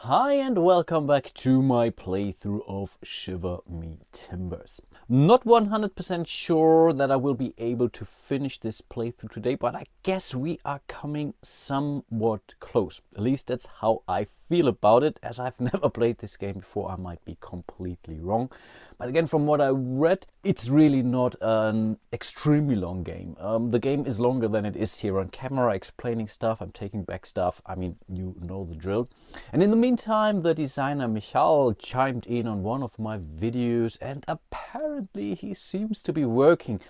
Hi and welcome back to my playthrough of Shiver Me Timbers. Not 100% sure that I will be able to finish this playthrough today, but I guess we are coming somewhat close. At least that's how I feel about it, as I've never played this game before. I might be completely wrong. But again, from what I read, it's really not an extremely long game. The game is longer than it is here on camera, explaining stuff, I'm taking back stuff. I mean, you know the drill. And in the meantime, the designer Michal chimed in on one of my videos, and apparently he seems to be working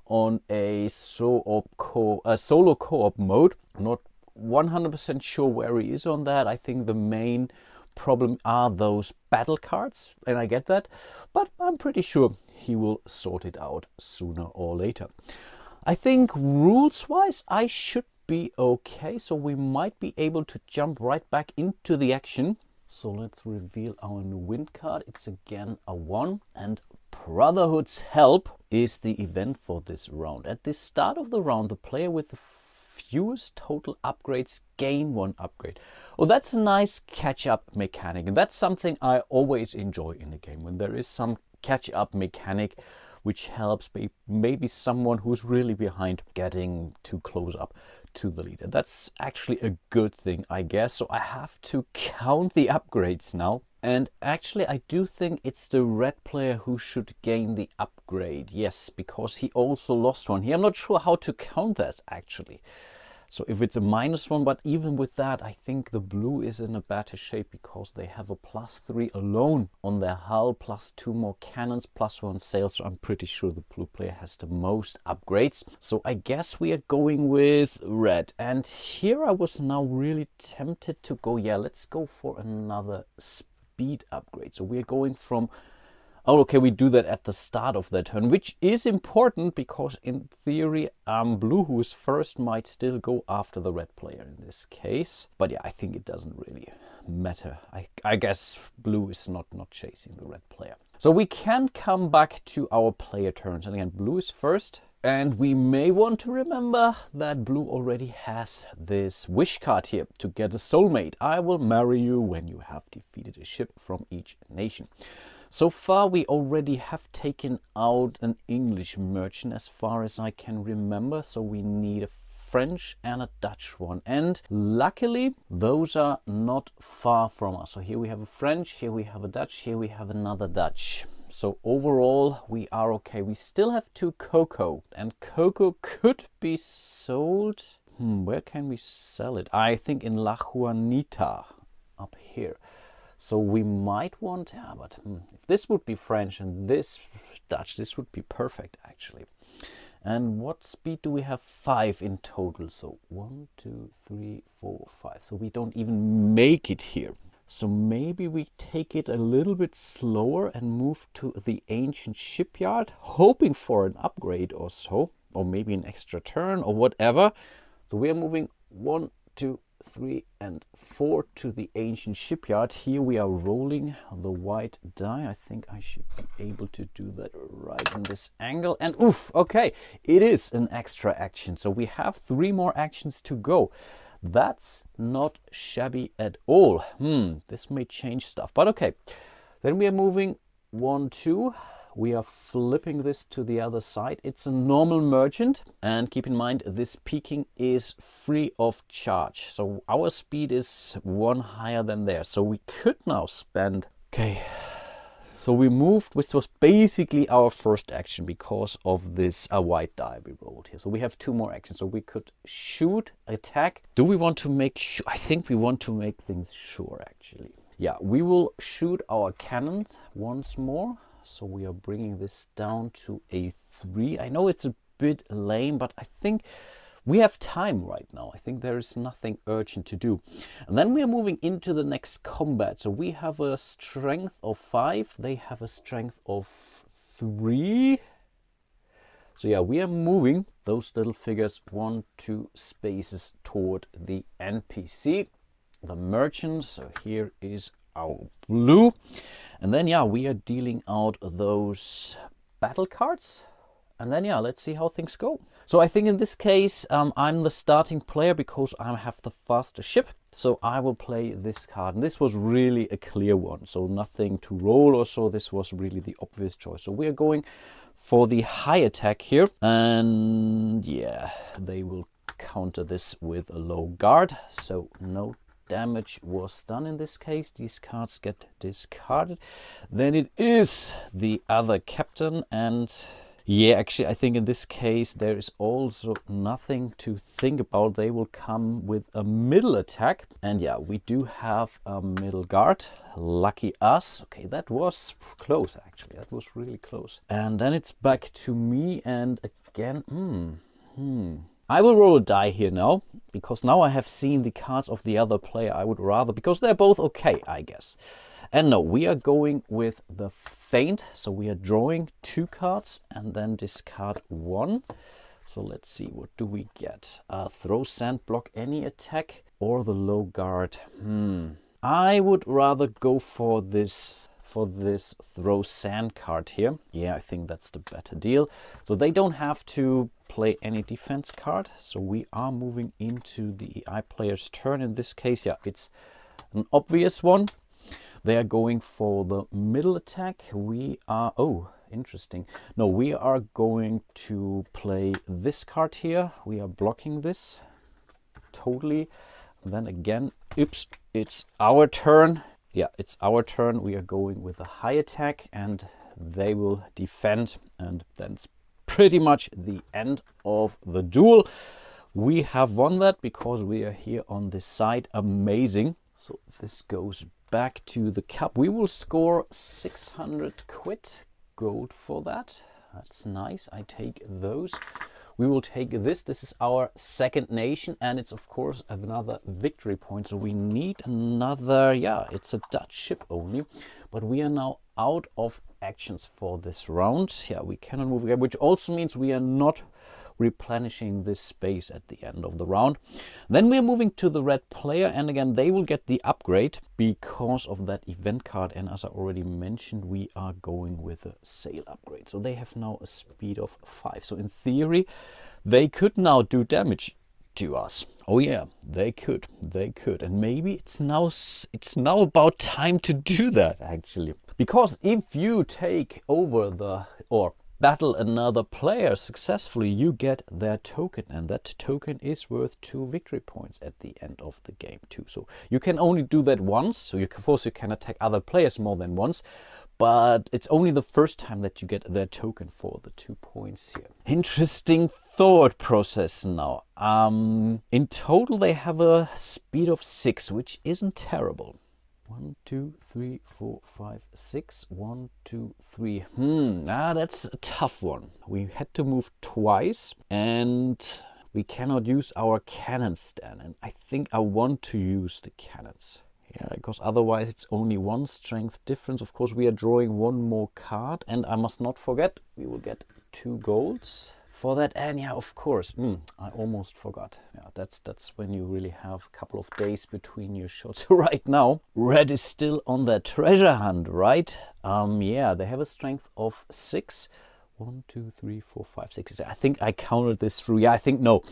on a solo co-op mode. Not 100% sure where he is on that. I think the main problem are those battle cards, and I get that, but I'm pretty sure he will sort it out sooner or later. I think rules-wise I should be okay, so we might be able to jump right back into the action. So let's reveal our new wind card. It's again a 1, and Brotherhood's Help is the event for this round. At the start of the round, the player with the fewest total upgrades gain 1 upgrade. Oh, that's a nice catch-up mechanic, and that's something I always enjoy in a game, when there is some catch-up mechanic which helps maybe someone who's really behind getting too close up to the leader. That's actually a good thing, I guess. So I have to count the upgrades now. And actually, I do think it's the red player who should gain the upgrade. Yes, because he also lost 1 here. I'm not sure how to count that, actually. So if it's a -1, but even with that, I think the blue is in a better shape because they have a +3 alone on their hull, +2 more cannons, +1 sail. So I'm pretty sure the blue player has the most upgrades. So I guess we are going with red. And here I was now really tempted to go, yeah, let's go for another speed upgrade. So we're going from, oh, okay, we do that at the start of that turn, which is important because in theory, blue, who is first, might still go after the red player in this case. But yeah, I think it doesn't really matter. I guess blue is not chasing the red player. So we can come back to our player turns. And again, blue is first. And we may want to remember that blue already has this wish card here to get a soulmate. I will marry you when you have defeated a ship from each nation. So far, we already have taken out an English merchant as far as I can remember. So we need a French and a Dutch one. And luckily, those are not far from us. So here we have a French, here we have a Dutch, here we have another Dutch. So overall, we are okay. We still have 2 cocoa, and cocoa could be sold. Where can we sell it? I think in La Juanita, up here. So we might want, yeah, but if this would be French and this Dutch, this would be perfect actually. And what speed do we have? 5 in total. So 1, 2, 3, 4, 5. So we don't even make it here. So maybe we take it a little bit slower and move to the Ancient Shipyard, hoping for an upgrade or so, or maybe an extra turn or whatever. So we are moving 1, 2, 3 and 4 to the Ancient Shipyard. Here we are rolling the white die. I think I should be able to do that right in this angle. And oof, okay, it is an extra action. So we have 3 more actions to go. That's not shabby at all. This may change stuff, but okay. Then we are moving 1, 2. We are flipping this to the other side. It's a normal merchant, and keep in mind this peaking is free of charge. So our speed is 1 higher than theirs. So we could now spend, okay. So we moved, which was basically our first action because of this white die we rolled here. So we have 2 more actions. So we could shoot, attack. Do we want to make sure? I think we want to make things sure actually. Yeah, we will shoot our cannons once more. So we are bringing this down to a 3. I know it's a bit lame, but I think we have time right now. I think there is nothing urgent to do. And then we are moving into the next combat. So we have a strength of 5. They have a strength of 3. So yeah, we are moving those little figures 1, 2 spaces toward the NPC, the merchant. So here is our blue. And then, yeah, we are dealing out those battle cards. And then, yeah, let's see how things go. So I think in this case, I'm the starting player because I have the faster ship. So I will play this card. And this was really a clear one. So nothing to roll or so. This was really the obvious choice. So we are going for the high attack here. And yeah, they will counter this with a low guard. So no damage was done in this case. These cards get discarded. Then it is the other captain, and yeah, actually I think in this case there is also nothing to think about. They will come with a middle attack, and yeah, we do have a middle guard. Lucky us. Okay, that was close actually. That was really close. And then it's back to me, and again, I will roll a die here now, because now I have seen the cards of the other player. I would rather, because they're both okay, I guess. And no, we are going with the feint. So we are drawing 2 cards and then discard 1. So let's see, what do we get? Throw sand, block any attack, or the low guard. I would rather go for this throw sand card here. Yeah, I think that's the better deal. So they don't have to play any defense card. So we are moving into the I player's turn. In this case, yeah, it's an obvious one. They are going for the middle attack. We are, oh, interesting. No, we are going to play this card here. We are blocking this totally. And then again, oops, it's our turn. Yeah, it's our turn. We are going with a high attack and they will defend, and then it's pretty much the end of the duel. We have won that because we are here on this side. Amazing. So this goes back to the cup. We will score 600 quid gold for that. That's nice. I take those. We will take this. This is our second nation, and it's of course another victory point. So we need another, yeah, it's a Dutch ship only, but we are now out of actions for this round. Yeah, we cannot move again, which also means we are not replenishing this space at the end of the round. Then we're moving to the red player, and again they will get the upgrade because of that event card, and as I already mentioned, we are going with a sail upgrade. So they have now a speed of 5. So in theory they could now do damage to us. Oh yeah, they could, and maybe it's now about time to do that actually, because if you take over or battle another player successfully, you get their token, and that token is worth 2 victory points at the end of the game too. So you can only do that once. So of course you can attack other players more than once, but it's only the first time that you get their token for the 2 points here. Interesting thought process now. In total they have a speed of 6, which isn't terrible. 1, 2, 3, 4, 5, 6. 1, 2, 3. That's a tough one. We had to move twice, and we cannot use our cannons then. And I think I want to use the cannons. Yeah, because otherwise it's only 1 strength difference. Of course, we are drawing 1 more card, and I must not forget we will get 2 golds for that. And yeah, of course, I almost forgot. Yeah, that's when you really have a couple of days between your shots. Right now, red is still on their treasure hunt, right? Yeah, they have a strength of 6. 1, 2, 3, 4, 5, 6. I think I counted this through. Yeah, I think no.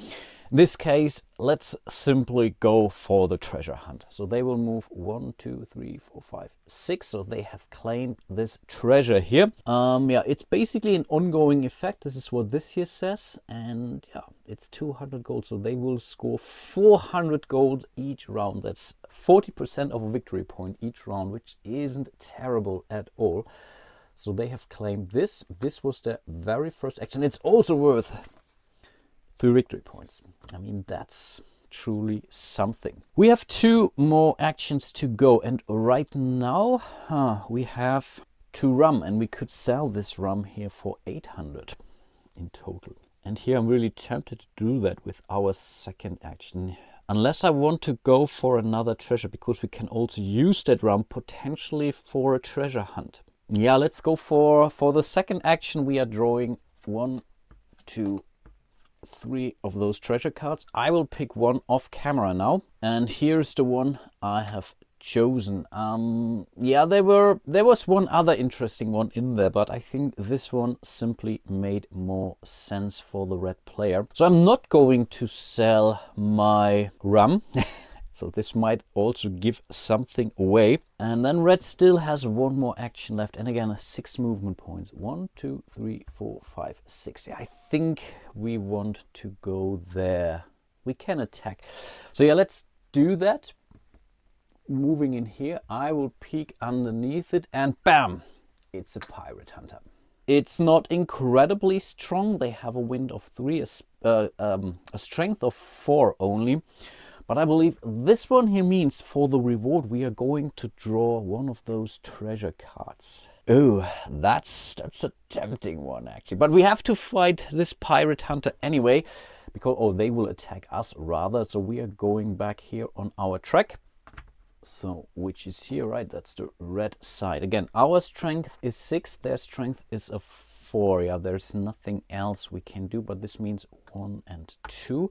In this case, let's simply go for the treasure hunt. So they will move 1, 2, 3, 4, 5, 6. So they have claimed this treasure here. Yeah, it's basically an ongoing effect. This is what this here says. And yeah, it's 200 gold. So they will score 400 gold each round. That's 40% of a victory point each round, which isn't terrible at all. So they have claimed this. This was their very first action. It's also worth 3 victory points. I mean, that's truly something. We have 2 more actions to go, and right now we have 2 rum, and we could sell this rum here for 800 in total. And here I'm really tempted to do that with our second action, unless I want to go for another treasure, because we can also use that rum potentially for a treasure hunt. Yeah, let's go for the second action. We are drawing 1, 2, 3 of those treasure cards. I will pick one off camera now, and here's the one I have chosen. Yeah, there was one other interesting one in there, but I think this one simply made more sense for the red player. So I'm not going to sell my rum. So this might also give something away. And then red still has one more action left. And again, 6 movement points. 1, 2, 3, 4, 5, 6. Yeah, I think we want to go there. We can attack. So yeah, let's do that. Moving in here, I will peek underneath it and bam! It's a pirate hunter. It's not incredibly strong. They have a wind of 3, a strength of 4 only. But I believe this one here means for the reward we are going to draw one of those treasure cards. Oh, that's a tempting one actually. But we have to fight this pirate hunter anyway, because they will attack us rather. So we are going back here on our track. So which is here, right? That's the red side. Again, our strength is 6, their strength is a 4. Yeah, there's nothing else we can do, but this means 1 and 2.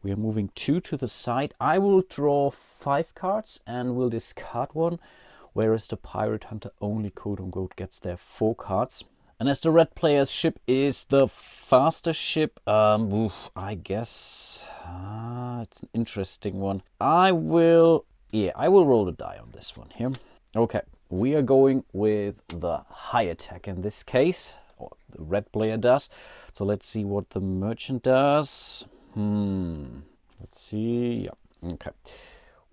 We are moving 2 to the side. I will draw 5 cards and will discard 1, whereas the pirate hunter only quote-unquote gets their 4 cards. And as the red player's ship is the faster ship, I guess it's an interesting one. I will roll the die on this one here. Okay, we are going with the high attack in this case, or the red player does. So let's see what the merchant does. Let's see. Yeah, okay.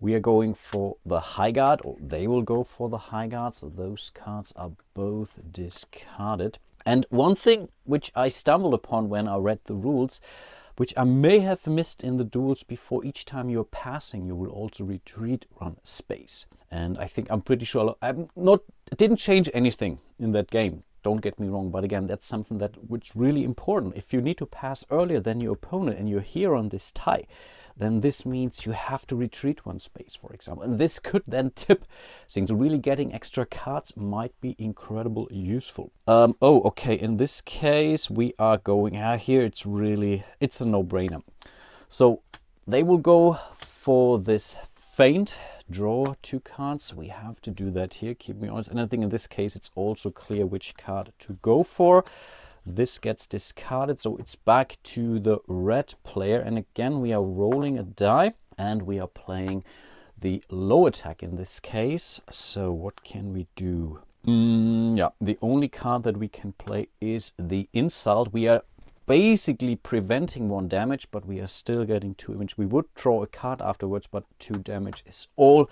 We are going for the high guard, or they will go for the high guard. So those cards are both discarded. And one thing which I stumbled upon when I read the rules, which I may have missed in the duels before, each time you're passing, you will also retreat run space. And I'm pretty sure it didn't change anything in that game. Don't get me wrong, but again, that's something which is really important. If you need to pass earlier than your opponent and you're here on this tie, then this means you have to retreat 1 space, for example. And this could then tip things. Really getting extra cards might be incredibly useful. Okay, in this case, we are going here. It's a no-brainer. So they will go for this feint. Draw 2 cards. We have to do that here. Keep me honest. And I think in this case, it's also clear which card to go for. This gets discarded, so it's back to the red player. And again, we are rolling a die and we are playing the low attack in this case. So what can we do? Yeah, the only card that we can play is the insult. We are basically preventing 1 damage, but we are still getting 2 damage. We would draw a card afterwards, but 2 damage is all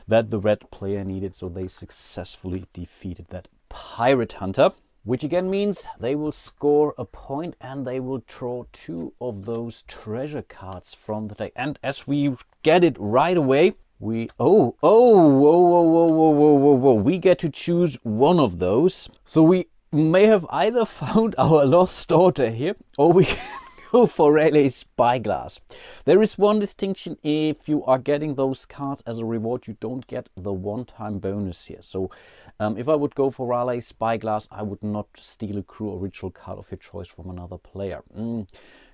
that the red player needed. So they successfully defeated that pirate hunter, which again means they will score a point and they will draw 2 of those treasure cards from the deck. And as we get it right away, we get to choose one of those. So we may have either found our lost daughter here, or we can go for a spyglass. There is one distinction: if you are getting those cards as a reward, you don't get the one-time bonus here. So if I would go for Raleigh Spyglass, I would not steal a crew or ritual card of your choice from another player.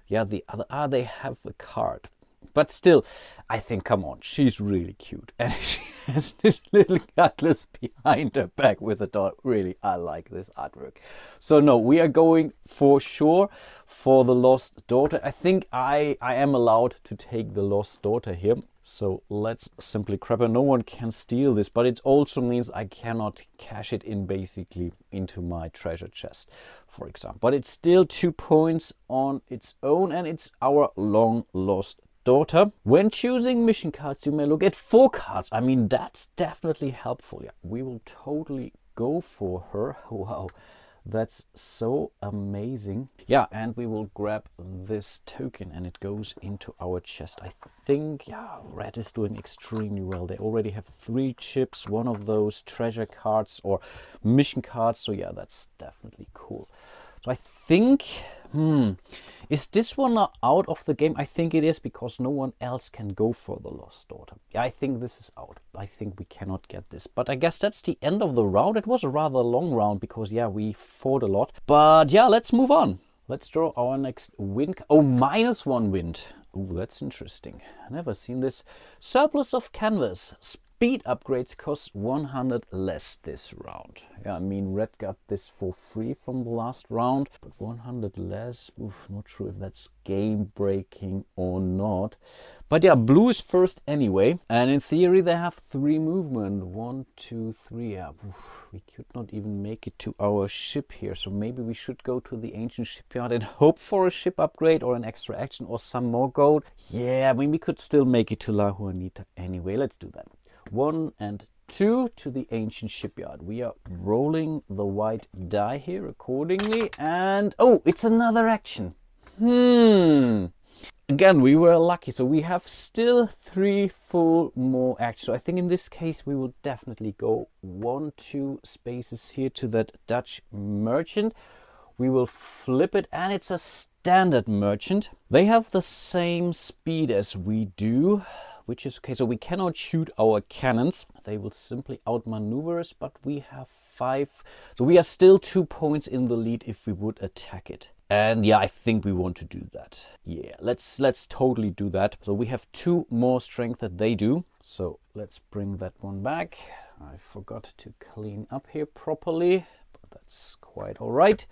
Yeah, the other, they have a card. But still, I think, come on, she's really cute. And she has this little cutlass behind her back with a dot. Really, I like this artwork. So no, we are going for sure for the lost daughter. I think I am allowed to take the lost daughter here. So let's simply grab her. No one can steal this, but it also means I cannot cash it in basically into my treasure chest, for example. But it's still 2 points on its own, and it's our long lost daughter. When choosing mission cards, you may look at 4 cards. I mean, that's definitely helpful. Yeah, we will totally go for her. Wow, that's so amazing. Yeah, and we will grab this token and it goes into our chest. I think, yeah, red is doing extremely well. They already have 3 chips, one of those treasure cards or mission cards. So yeah, that's definitely cool. So I think, is this one out of the game? I think it is, because no one else can go for the lost daughter. Yeah, I think this is out. I think we cannot get this. But I guess that's the end of the round. It was a rather long round because, yeah, we fought a lot. But yeah, let's move on. Let's draw our next wind. Oh, -1 wind. Oh, that's interesting. I've never seen this. Surplus of canvas. speed upgrades cost 100 less this round. Yeah, I mean, red got this for free from the last round, but 100 less, oof, not sure if that's game breaking or not. But yeah, blue is first anyway, and in theory they have 3 movement. 1, 2, 3. Yeah, oof, we could not even make it to our ship here, so maybe we should go to the Ancient Shipyard and hope for a ship upgrade or an extra action or some more gold. Yeah, I mean, we could still make it to La Juanita anyway. Let's do that. 1 and 2 to the Ancient Shipyard. We are rolling the white die here accordingly, and oh, it's another action. Again, we were lucky, so we have still 3 full more actions. So I think in this case we will definitely go 1, 2 spaces here to that Dutch merchant. We will flip it, and it's a standard merchant. They have the same speed as we do, which is okay. So we cannot shoot our cannons. They will simply outmaneuver us, but we have 5. So we are still 2 points in the lead if we would attack it. And yeah, I think we want to do that. Yeah, let's totally do that. So we have 2 more strength that they do. So let's bring that one back. I forgot to clean up here properly, but that's quite all right.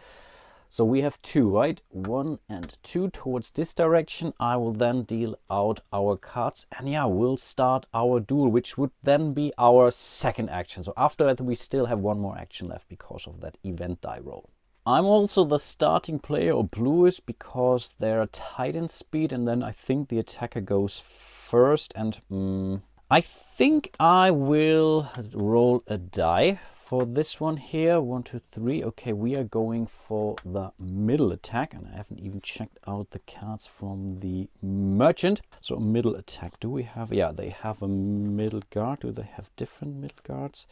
So we have 2, right? 1 and 2 towards this direction. I will then deal out our cards, and yeah, we'll start our duel, which would then be our second action. So after that, we still have 1 more action left because of that event die roll. I'm also the starting player, or blue is, because they're tight in speed, and then I think the attacker goes first, and I think I will roll a die for this one here. 1, 2, 3. Okay, we are going for the middle attack, and I haven't even checked out the cards from the merchant. So middle attack, do we have? Yeah, they have a middle guard. Do they have different middle guards?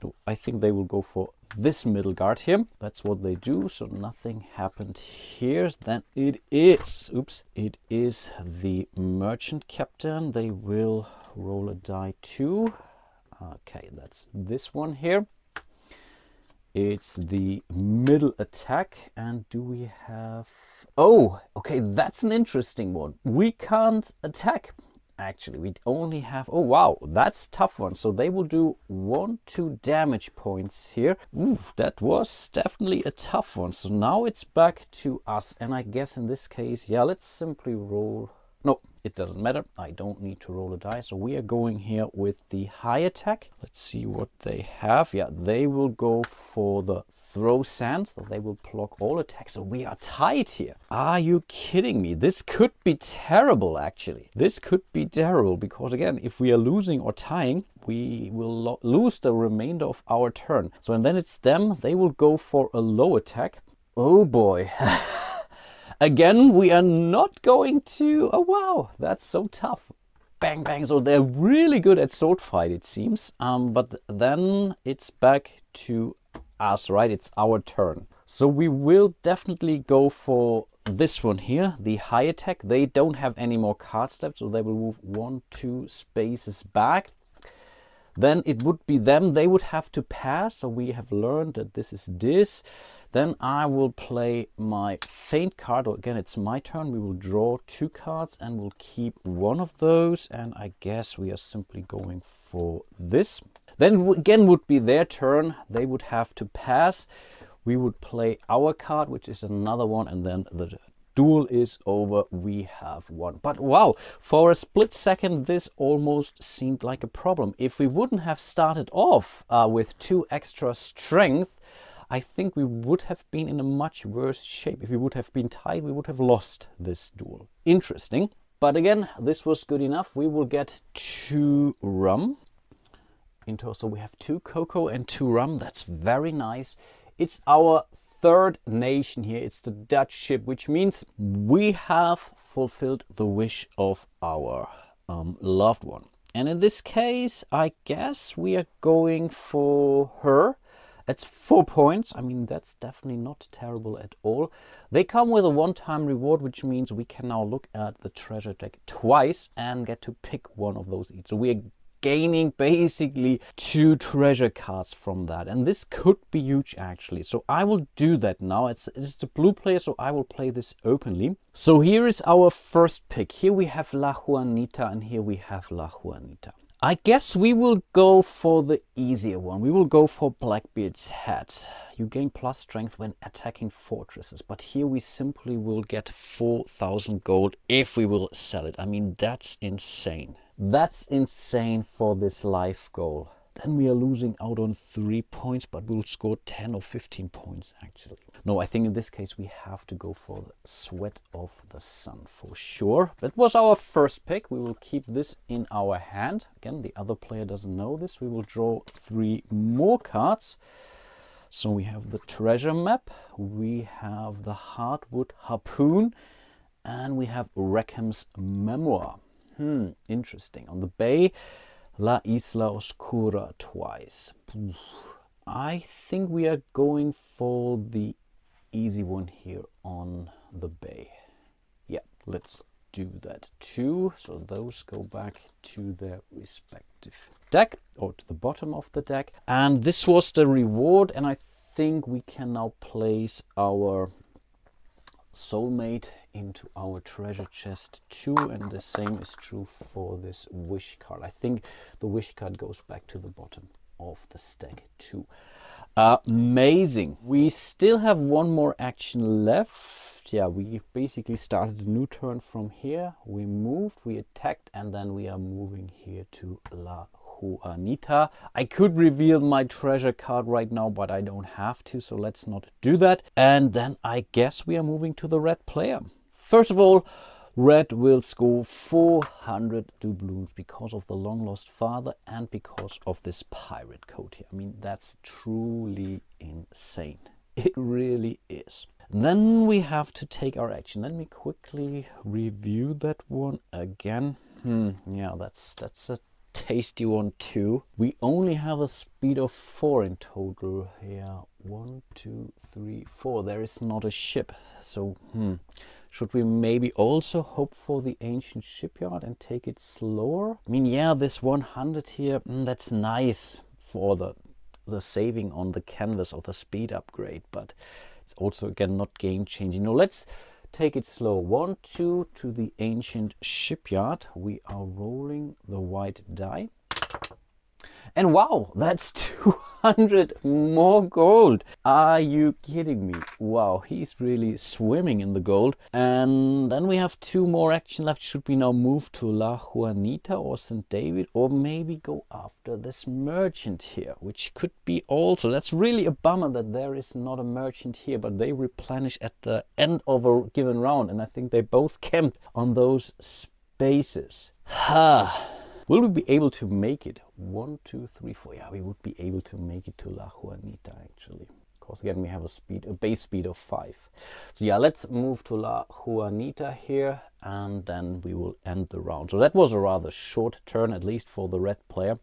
No, I think they will go for this middle guard here. That's what they do. So nothing happened here. Then it is, oops, it is the merchant captain. They will roll a die too. Okay, that's this one here. It's the middle attack, and do we have... Oh, okay, that's an interesting one. We can't attack, actually. We only have... Oh, wow, that's a tough one. So they will do 1, 2 damage points here. Ooh, that was definitely a tough one. So now it's back to us, and I guess in this case, yeah, let's simply roll... No, it doesn't matter. I don't need to roll a die. So we are going here with the high attack. Let's see what they have. Yeah, they will go for the throw sand. So they will block all attacks. So we are tied here. Are you kidding me? This could be terrible, actually. This could be terrible because, again, if we are losing or tying, we will lose the remainder of our turn. So, and then it's them. They will go for a low attack. Oh, boy. Again, we are not going to... Oh, wow, that's so tough. Bang, bang. So they're really good at sword fight, it seems. But then it's back to us, right? It's our turn. So we will definitely go for this one here, the high attack. They don't have any more cards left, so they will move 1, 2 spaces back. Then it would be them. They would have to pass. So we have learned that this is this. Then I will play my feint card. Or again, it's my turn. We will draw 2 cards and we'll keep one of those. And I guess we are simply going for this. Then again would be their turn. They would have to pass. We would play our card, which is another one. And then the duel is over. We have won. But wow, for a split second, this almost seemed like a problem. If we wouldn't have started off with 2 extra strength, I think we would have been in a much worse shape. If we would have been tied, we would have lost this duel. Interesting. But again, this was good enough. We will get 2 rum. So we have 2 cocoa and 2 rum. That's very nice. It's our 3rd nation here. It's the Dutch ship, which means we have fulfilled the wish of our loved one. And in this case, I guess we are going for her. It's 4 points. I mean, that's definitely not terrible at all. They come with a one-time reward, which means we can now look at the treasure deck twice and get to pick one of those each. So we are gaining basically 2 treasure cards from that, and this could be huge actually. So I will do that now. It's the blue player, so I will play this openly. So here is our first pick. Here we have La Juanita and here we have La Juanita. I guess we will go for the easier one. We will go for Blackbeard's Head. You gain plus strength when attacking fortresses, but here we simply will get 4,000 gold if we will sell it. I mean, that's insane. That's insane for this life goal. Then we are losing out on 3 points, but we'll score 10 or 15 points actually. No, I think in this case we have to go for the Sweat of the Sun for sure. That was our first pick. We will keep this in our hand. Again, the other player doesn't know this. We will draw 3 more cards. So we have the treasure map, we have the hardwood harpoon, and we have Rackham's memoir. Interesting. On the bay, La Isla Oscura twice. I think we are going for the easy one here on the bay. Yeah, let's do that too. So those go back to their respective deck, or to the bottom of the deck. And this was the reward, and I think we can now place our soulmate into our treasure chest too, and the same is true for this wish card. I think the wish card goes back to the bottom of the stack too. Amazing. We still have one more action left. Yeah, we basically started a new turn from here. We moved, we attacked, and then we are moving here to La Juanita. I could reveal my treasure card right now, but I don't have to, so let's not do that. And then I guess we are moving to the red player. First of all, red will score 400 doubloons because of the long lost father and because of this pirate coat here. I mean, that's truly insane. It really is. Then we have to take our action. Let me quickly review that one again. Yeah, that's a tasty one too. We only have a speed of 4 in total. Yeah, 1, 2, 3, 4. There is not a ship. So, should we maybe also hope for the Ancient Shipyard and take it slower? I mean, yeah, this 100 here, that's nice for the saving on the canvas or the speed upgrade, but it's also again not game changing. No, let's take it slow. 1, 2 to the Ancient Shipyard. We are rolling the white die. And wow, that's 200 more gold. Are you kidding me? Wow, he's really swimming in the gold. And then we have 2 more action left. Should we now move to La Juanita or St. David, or maybe go after this merchant here, which could be also. That's really a bummer that there is not a merchant here, but they replenish at the end of a given round, and I think they both camped on those spaces. Will we be able to make it? 1, 2, 3, 4. Yeah, we would be able to make it to La Juanita actually. Of course, again, we have a base speed of 5. So yeah, let's move to La Juanita here, and then we will end the round. So that was a rather short turn, at least for the red player.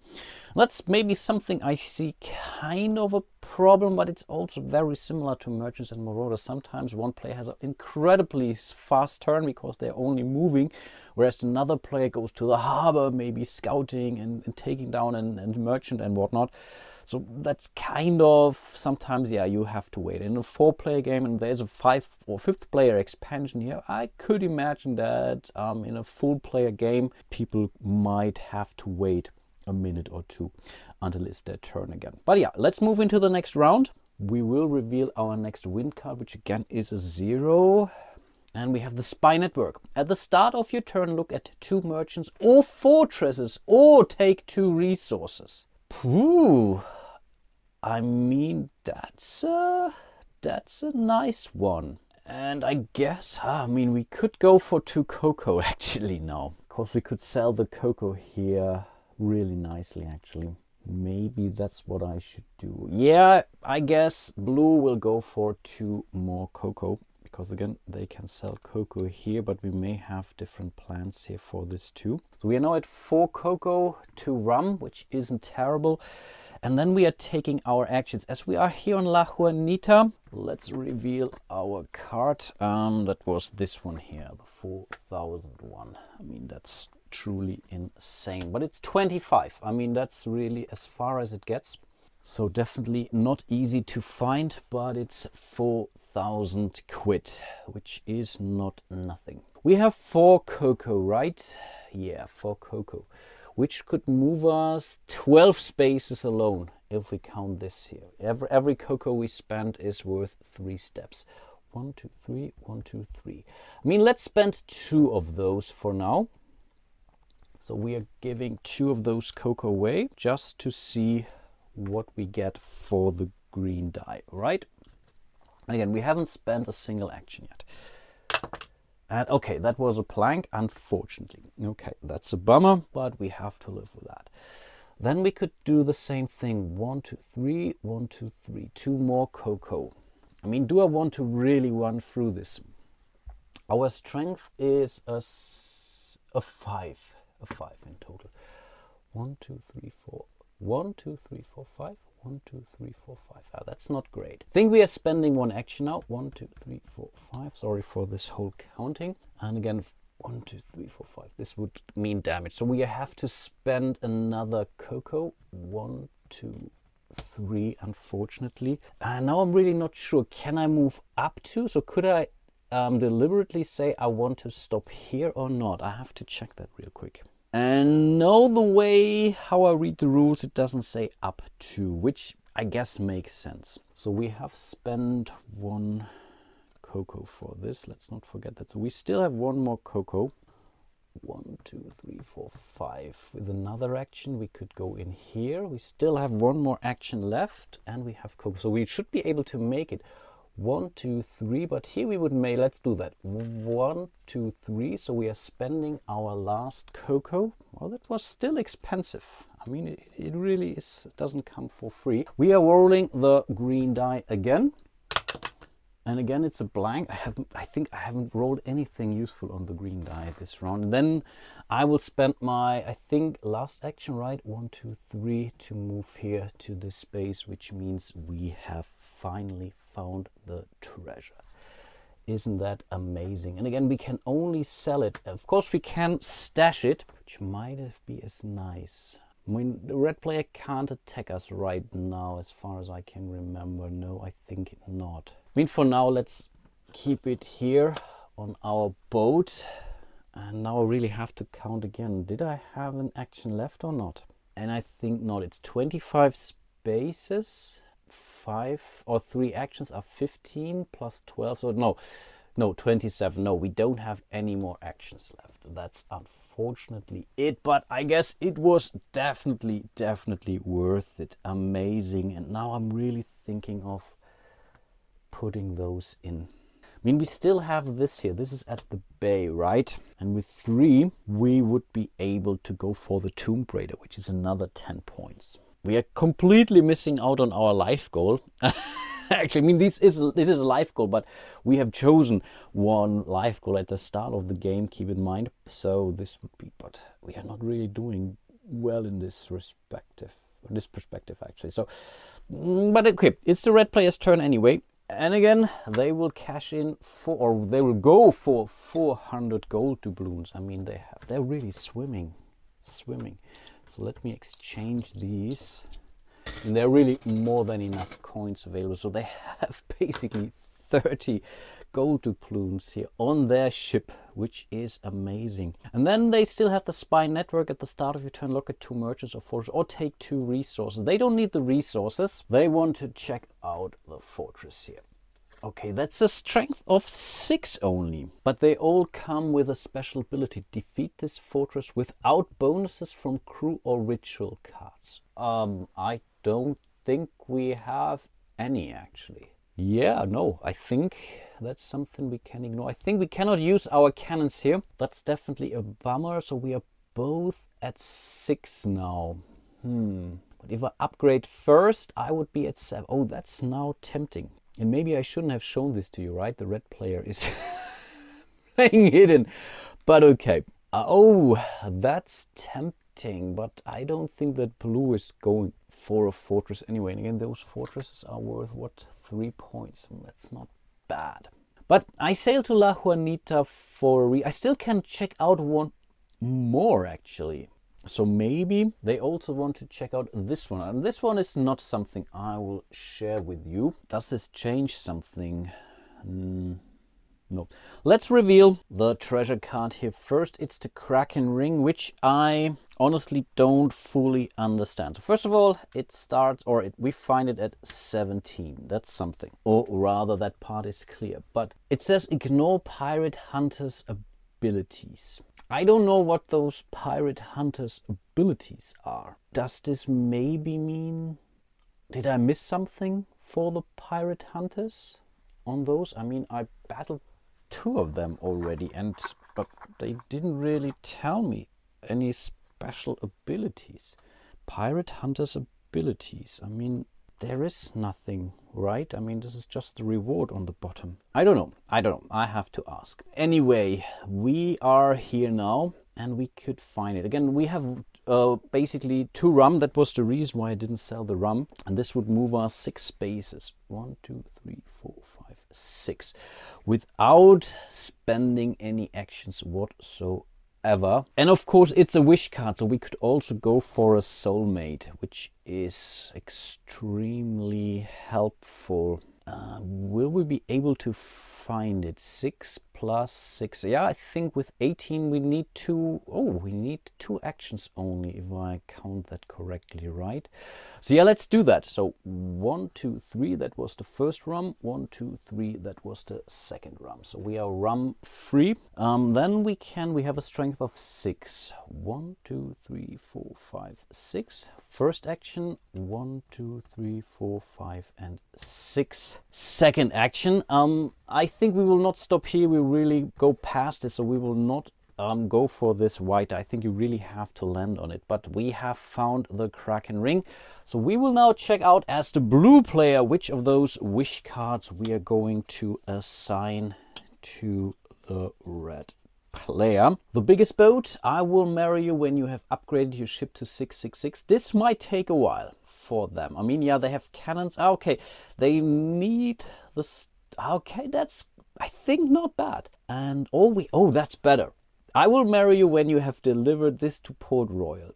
That's maybe something I see kind of a problem, but it's also very similar to Merchants and Marauders. Sometimes one player has an incredibly fast turn because they're only moving, whereas another player goes to the harbor, maybe scouting and taking down and merchant and whatnot. So that's kind of, sometimes, yeah, you have to wait. In a 4-player game, and there's a 5th or 5th player expansion here, I could imagine that in a full player game, people might have to wait a minute or 2 until it's their turn again. But yeah, let's move into the next round. We will reveal our next wind card, which again is a 0. And we have the Spy Network. At the start of your turn, look at 2 merchants or fortresses, or take 2 resources. Ooh, I mean, that's a nice one. And I guess, I mean, we could go for 2 cocoa actually now. Of course, we could sell the cocoa here really nicely actually. Maybe that's what I should do. Yeah, I guess blue will go for 2 more cocoa, because again, they can sell cocoa here, but we may have different plans here for this too. So we are now at 4 cocoa, 2 rum, which isn't terrible. And then we are taking our actions. As we are here on La Juanita, let's reveal our card. That was this one here, the 4,001. I mean, that's truly insane, but it's 25. I mean, that's really as far as it gets. So definitely not easy to find, but it's 4,000 quid, which is not nothing. We have 4 cocoa, right? Yeah, 4 cocoa. which could move us 12 spaces alone if we count this here. Every cocoa we spend is worth 3 steps. 1, 2, 3, 1, 2, 3. I mean, let's spend 2 of those for now. So we are giving 2 of those cocoa away just to see what we get for the green die, right? And again, we haven't spent a single action yet. And okay, that was a plank, unfortunately. Okay, that's a bummer, but we have to live with that. Then we could do the same thing. 1, 2, 3, 1, 2, 3. 2 more cocoa. I mean, do I want to really run through this? Our strength is a 5. A 5 in total. 1, 2, 3, 4. 1, 2, 3, 4, 5. 1, 2, 3, 4, 5. Ah, that's not great. I think we are spending 1 action now. 1, 2, 3, 4, 5. Sorry for this whole counting. And again, 1, 2, 3, 4, 5. This would mean damage. So we have to spend another cocoa. 1, 2, 3, unfortunately. And now I'm really not sure. Can I move up to? So could I deliberately say I want to stop here or not? I have to check that real quick. And no, the way how I read the rules, it doesn't say up to, which I guess makes sense. So we have spent 1 cocoa for this. Let's not forget that. So we still have 1 more cocoa. 1, 2, 3, 4, 5. With another action, we could go in here. We still have 1 more action left, and we have cocoa. So we should be able to make it 1, 2, 3. But here we would make, let's do that. 1, 2, 3. So we are spending our last cocoa. Well, that was still expensive. I mean, it really is, it doesn't come for free. We are rolling the green die again. And again, it's a blank. I think I haven't rolled anything useful on the green die this round. And then I will spend my, I think, last action, right? 1, 2, 3 to move here to this space, which means we have finally found the treasure. Isn't that amazing? And again, we can only sell it. Of course, we can stash it, which might be as nice. I mean, the red player can't attack us right now, as far as I can remember. No, I think not. I mean, for now, let's keep it here on our boat. And now I really have to count again. Did I have an action left or not? And I think not. It's 25 spaces. 5 or 3 actions are 15 plus 12. So no, 27. No, we don't have any more actions left. That's unfortunately it. But I guess it was definitely worth it. Amazing. And now I'm really thinking of putting those in. I mean, we still have this here. This is at the bay, right? And with 3, we would be able to go for the Tomb Raider, which is another 10 points. We are completely missing out on our life goal. Actually, I mean, this is a life goal, but we have chosen 1 life goal at the start of the game, keep in mind. So this would be, but we are not really doing well in this perspective, actually. So, but okay, it's the red player's turn anyway. And again, they will cash in they will go for 400 gold doubloons. I mean, they're really swimming. So let me exchange these. And there are really more than enough coins available. So they have basically 30 gold doubloons here on their ship, which is amazing. And then they still have the spy network at the start of your turn. Look at 2 merchants or fortress, or take 2 resources. They don't need the resources. They want to check out the fortress here. Okay, that's a strength of 6 only. But they all come with a special ability. Defeat this fortress without bonuses from crew or ritual cards. I don't think we have any, actually. Yeah, no, I think that's something we can ignore. I think we cannot use our cannons here. That's definitely a bummer. So we are both at 6 now. But if I upgrade first, I would be at 7. Oh, that's now tempting. And maybe I shouldn't have shown this to you, right? The red player is playing hidden. But okay. Oh, that's tempting. But I don't think that blue is going for a fortress anyway. And again, those fortresses are worth, what, 3 points. And that's not bad. But I sail to La Juanita for I still can check out 1 more, actually. So maybe they also want to check out this one. And this one is not something I will share with you. Does this change something? No. Let's reveal the treasure card here first. It's the Kraken Ring, which I honestly don't fully understand. So first of all, it starts, we find it at 17. That's something. Or rather, that part is clear. But it says ignore pirate hunter's abilities. I don't know what those pirate hunter's abilities are. Does this maybe mean... Did I miss something for the pirate hunters on those? I mean, I battled 2 of them already, but they didn't really tell me any special abilities. Pirate hunters abilities. I mean, there is nothing, right? I mean, this is just the reward on the bottom. I don't know. I have to ask. Anyway, we are here now and we could find it. Again, we have basically 2 rum. That was the reason why I didn't sell the rum. And this would move us 6 spaces. 1, 2, 3, 4, 5, 6. Without spending any actions whatsoever. And of course, it's a wish card. So we could also go for a soulmate, which is extremely helpful. Will we be able to find it? 6 plus 6. Yeah, I think with 18 we need 2. Oh, we need 2 actions only, if I count that correctly, right? So yeah, let's do that. So 1, 2, 3, that was the first rum. 1, 2, 3, that was the second rum. So we are rum free. Then we have a strength of 6. 1, 2, 3, 4, 5, 6. First action, 1, 2, 3, 4, 5, and 6. Second action. I think we will not stop here. We really go past this, so we will not go for this white. I think you really have to land on it. But we have found the Kraken Ring. So we will now check out as the blue player which of those wish cards we are going to assign to the red player. The biggest boat, I will marry you when you have upgraded your ship to 666. This might take a while for them. I mean, yeah, they have cannons. Okay, they need the... Okay, that's, I think, not bad. And oh, that's better. I will marry you when you have delivered this to Port Royal.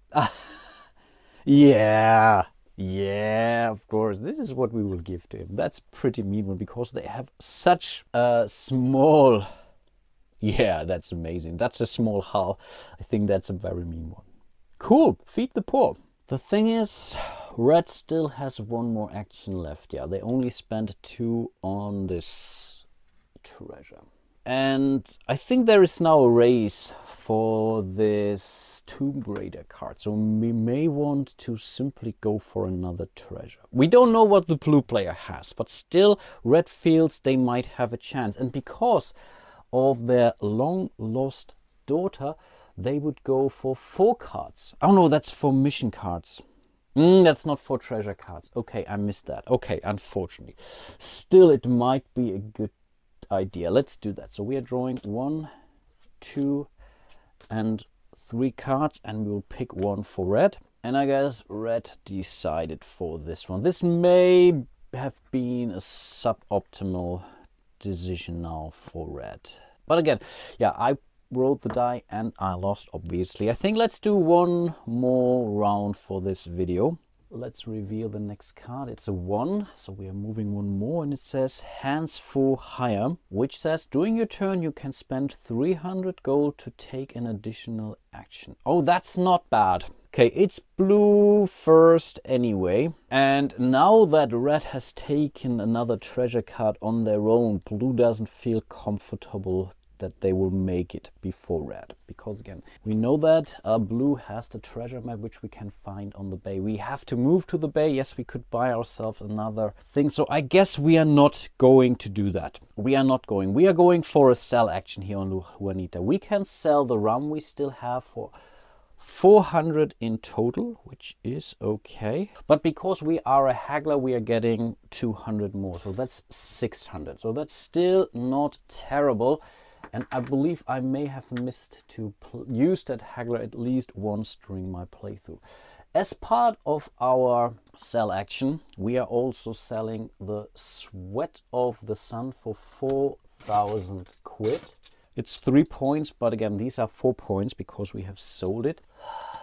Yeah, of course. This is what we will give to him. That's pretty mean one because they have such a small... Yeah, that's amazing. That's a small hull. I think that's a very mean one. Cool. Feed the poor. The thing is, red still has 1 more action left. Yeah, they only spent 2 on this treasure. And I think there is now a race for this Tomb Raider card. So we may want to simply go for another treasure. We don't know what the blue player has, but still, red feels they might have a chance. And because of their long lost daughter, they would go for 4 cards. Oh no, that's for mission cards. That's not for treasure cards. Okay, I missed that. Okay, unfortunately. Still, it might be a good idea. Let's do that. So we are drawing 1, 2, and 3 cards, and we'll pick 1 for red. And I guess red decided for this one. This may have been a suboptimal decision now for red. But again, yeah, I rolled the die and I lost, obviously. I think let's do 1 more round for this video. Let's reveal the next card. It's a 1, so we are moving 1 more, and it says hands for hire, which says during your turn you can spend 300 gold to take an additional action. Oh, that's not bad. Okay, it's blue first anyway, and now that red has taken another treasure card on their own, blue doesn't feel comfortable that they will make it before red, because again, we know that blue has the treasure map which we can find on the bay. We have to move to the bay. Yes, we could buy ourselves another thing, so I guess we are not going to do that. We are going for a sell action here on Juanita. We can sell the rum we still have for 400 in total, which is okay, but because we are a haggler, we are getting 200 more, so that's 600. So that's still not terrible, and I believe I may have missed to use that haggler at least once during my playthrough. As part of our sell action, we are also selling the Sweat of the Sun for 4,000 quid. It's 3 points, but again, these are 4 points because we have sold it.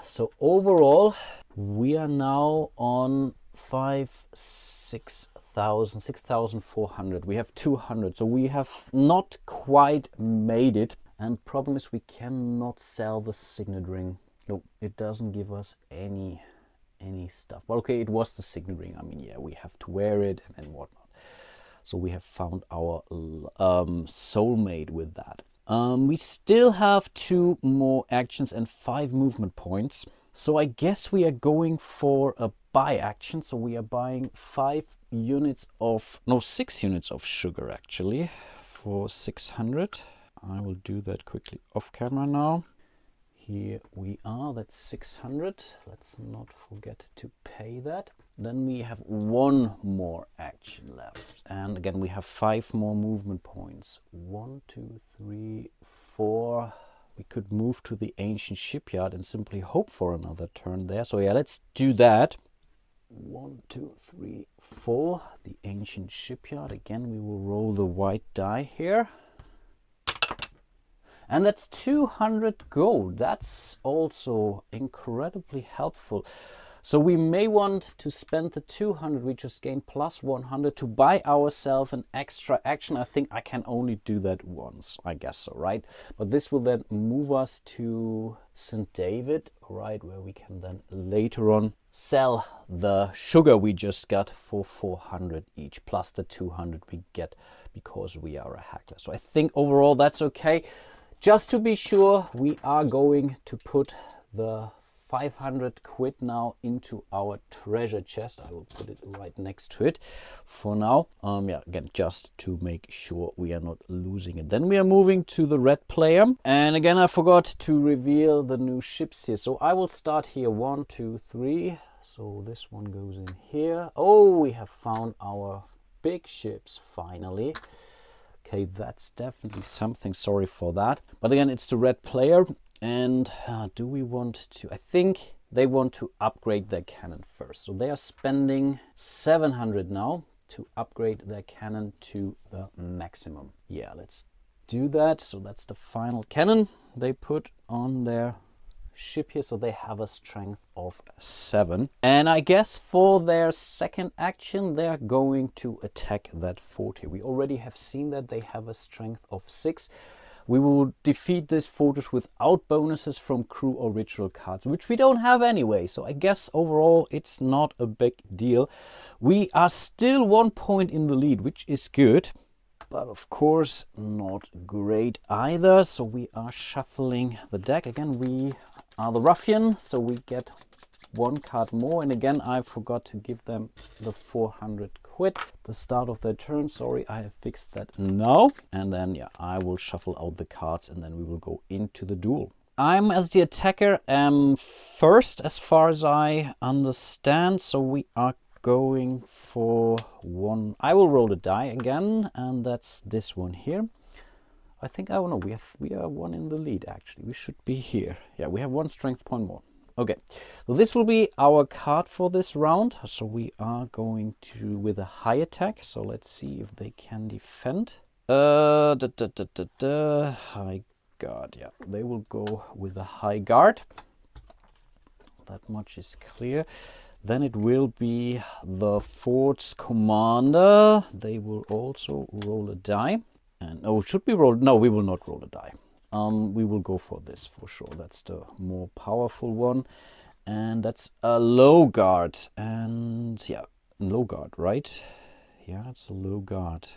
So overall, we are now on 5,000, 6,000. 6,000, 6,400. We have 200, so we have not quite made it. And problem is we cannot sell the signet ring. No, it doesn't give us any stuff. Well, okay, it was the signet ring. I mean, yeah, we have to wear it and whatnot. So we have found our soulmate with that. We still have 2 more actions and 5 movement points. So I guess we are going for a buy action. So we are buying 6 units of sugar actually for 600. I will do that quickly off camera now. Here we are, that's 600. Let's not forget to pay that. Then we have 1 more action left. And again, we have 5 more movement points. 1, 2, 3, 4. We could move to the Ancient Shipyard and simply hope for another turn there. So yeah, let's do that. 1, 2, 3, 4. The Ancient Shipyard. Again, we will roll the white die here. And that's 200 gold. That's also incredibly helpful. So we may want to spend the 200 we just gained plus 100 to buy ourselves an extra action. I think I can only do that once, I guess so, right? But this will then move us to St. David, right, where we can then later on sell the sugar we just got for 400 each, plus the 200 we get because we are a hackler. So I think overall that's okay. Just to be sure, we are going to put the 500 quid now into our treasure chest. I will put it right next to it for now. Yeah, again, just to make sure we are not losing it. Then we are moving to the red player. And again, I forgot to reveal the new ships here. So I will start here. 1, 2, 3. So this one goes in here. Oh, we have found our big ships finally. Okay, that's definitely something. Sorry for that. But again, it's the red player. And do we want to? I think they want to upgrade their cannon first. So they are spending 700 now to upgrade their cannon to the maximum. Yeah, let's do that. So that's the final cannon they put on their ship here. So they have a strength of 7. And I guess for their second action, they're going to attack that fort here. We already have seen that they have a strength of 6. We will defeat this fortress without bonuses from crew or ritual cards, which we don't have anyway. So I guess overall it's not a big deal. We are still 1 point in the lead, which is good, but of course not great either. So we are shuffling the deck. Again, we are the ruffian, so we get 1 card more. And again, I forgot to give them the 400 quid. The start of their turn. Sorry, I have fixed that now. And then, yeah, I will shuffle out the cards and then we will go into the duel. I'm, as the attacker, am first as far as I understand. So we are going for 1. I will roll the die again, and that's this one here. I think, I don't know, we are 1 in the lead actually. We should be here. Yeah, we have 1 strength point more. Okay, so this will be our card for this round. So we are going to with a high attack. So let's see if they can defend. High guard. Yeah, they will go with a high guard. That much is clear. Then it will be the fort's commander. They will also roll a die. And oh, should we roll? No, we will not roll a die. We will go for this for sure. That's the more powerful one. And that's a low guard. And yeah, low guard, right? Yeah, it's a low guard.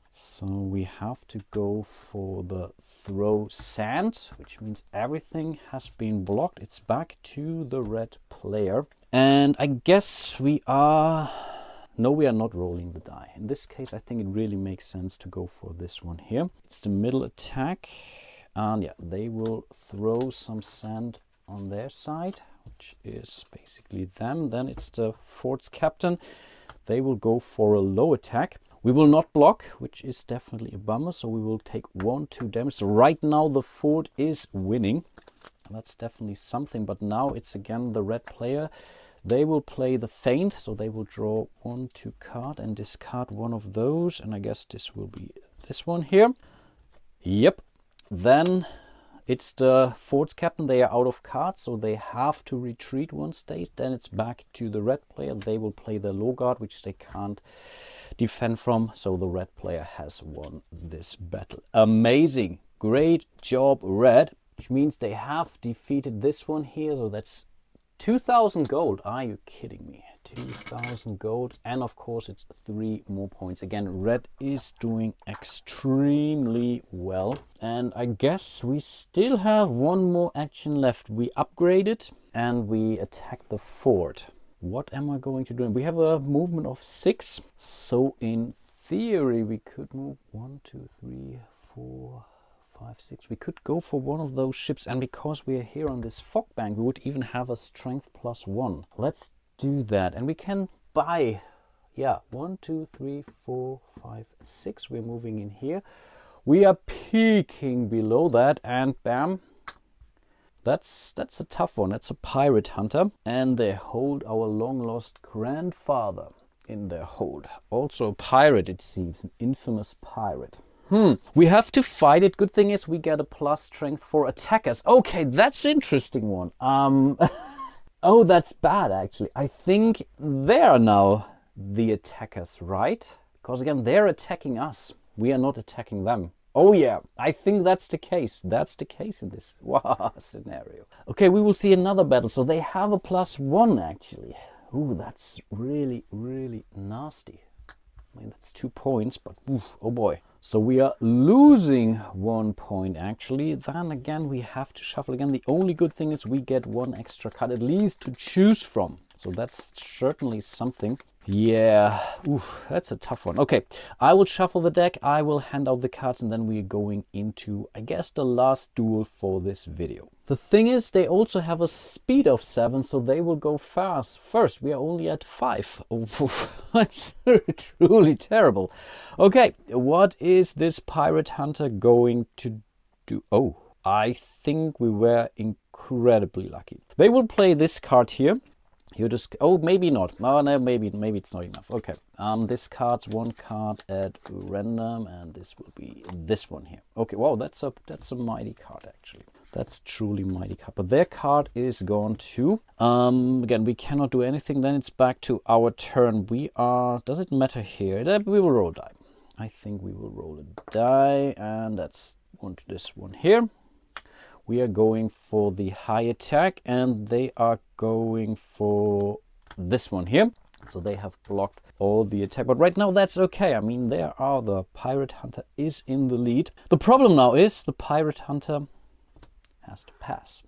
So we have to go for the throw sand, which means everything has been blocked. It's back to the red player. And I guess we are... No, we are not rolling the die. In this case, I think it really makes sense to go for this one here. It's the middle attack. And yeah, they will throw some sand on their side, which is basically them. Then it's the fort's captain. They will go for a low attack. We will not block, which is definitely a bummer. So we will take 1, 2 damage. So right now the fort is winning. That's definitely something. But now it's again the red player. They will play the feint. So they will draw 1, 2 card and discard one of those. And I guess this will be this one here. Yep. Then It's the fort's captain. They are out of cards, so they have to retreat one stage. Then it's back to the red player. They will play the low guard, which they can't defend from. So the red player has won this battle. Amazing. Great job, red. Which means they have defeated this one here. So that's 2,000 gold. Are you kidding me? 2,000 gold. And of course, it's 3 more points. Again, red is doing extremely well. And I guess we still have one more action left. We upgraded and we attacked the fort. What am I going to do? We have a movement of 6. So in theory, we could move 1, 2, 3, 4, 5, 6. We could go for one of those ships, and because we are here on this fog bank, we would even have a strength +1. Let's do that, and we can buy, yeah, 1, 2, 3, 4, 5, 6. We're moving in here. We are peaking below that, and bam. That's a tough one. That's a pirate hunter, and they hold our long-lost grandfather in their hold. Also a pirate, it seems, an infamous pirate. We have to fight it. Good thing is we get a plus strength for attackers. Okay, that's interesting one. Oh, that's bad actually. I think they are now the attackers, right? Because again, they're attacking us. We are not attacking them. Oh yeah, I think that's the case. That's the case in this scenario. Okay, we will see another battle. So they have a +1 actually. Ooh, that's really, really nasty. I mean, that's 2 points, but oof, oh boy. So we are losing 1 point actually. Then again, we have to shuffle again. The only good thing is we get 1 extra card at least to choose from. So that's certainly something. Yeah, oof, that's a tough one. Okay, I will shuffle the deck. I will hand out the cards, and then we're going into, I guess, the last duel for this video. The thing is, they also have a speed of 7, so they will go fast. First, we are only at 5. Oh, that's truly terrible. Okay, what is this pirate hunter going to do? Oh, I think we were incredibly lucky. They will play this card here. You just, oh, maybe not. Oh, no, maybe it's not enough. Okay, this card's 1 card at random, and this will be this one here. Okay, wow, that's a mighty card actually. That's truly mighty card. But their card is gone too. Again, we cannot do anything. Then it's back to our turn. We are. Does it matter here? We will roll die. I think we will roll a die, and that's this one here. We are going for the high attack, and they are going for this one here. So they have blocked all the attack, but right now that's okay. I mean, there are the pirate hunter is in the lead. The problem now is the pirate hunter has to pass.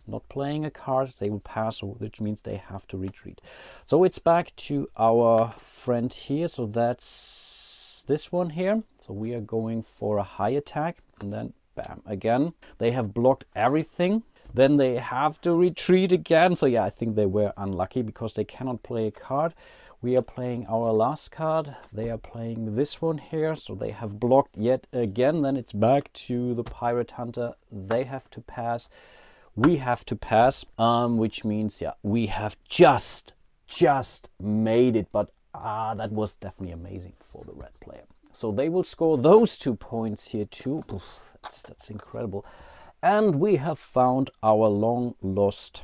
Not playing a card, they will pass, which means they have to retreat. So it's back to our friend here. So that's this one here. So we are going for a high attack, and then bam, again, they have blocked everything. Then they have to retreat again. So yeah, I think they were unlucky because they cannot play a card. We are playing our last card. They are playing this one here. So they have blocked yet again. Then it's back to the pirate hunter. They have to pass. We have to pass, which means, yeah, we have just made it. But that was definitely amazing for the red player. So they will score those 2 points here too. Oof. That's incredible. And we have found our long lost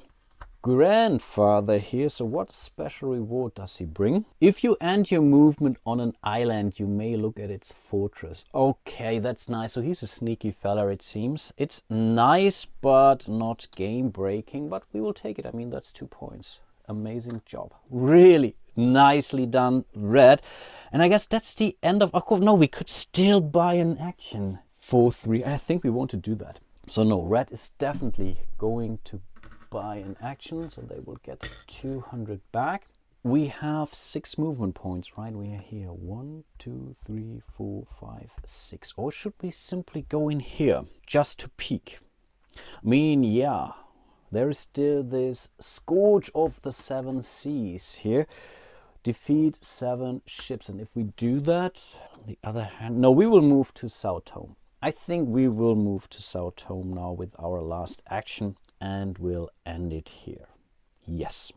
grandfather here. So what special reward does he bring? If you end your movement on an island, you may look at its fortress. Okay, that's nice. So he's a sneaky fella, it seems. It's nice, but not game breaking, but we will take it. I mean, that's 2 points. Amazing job. Really nicely done, red. And I guess that's the end of, course, no, we could still buy an action. 4-3. I think we want to do that. So no, red is definitely going to buy an action. So they will get 200 back. We have 6 movement points, right? We are here 1, 2, 3, 4, 5, 6. Or should we simply go in here just to peek? I mean, yeah, there is still this Scourge of the 7 Seas here. Defeat 7 ships. And if we do that, on the other hand, no, we will move to Southolm. I think we will move to Southolm now with our last action, and we'll end it here. Yes.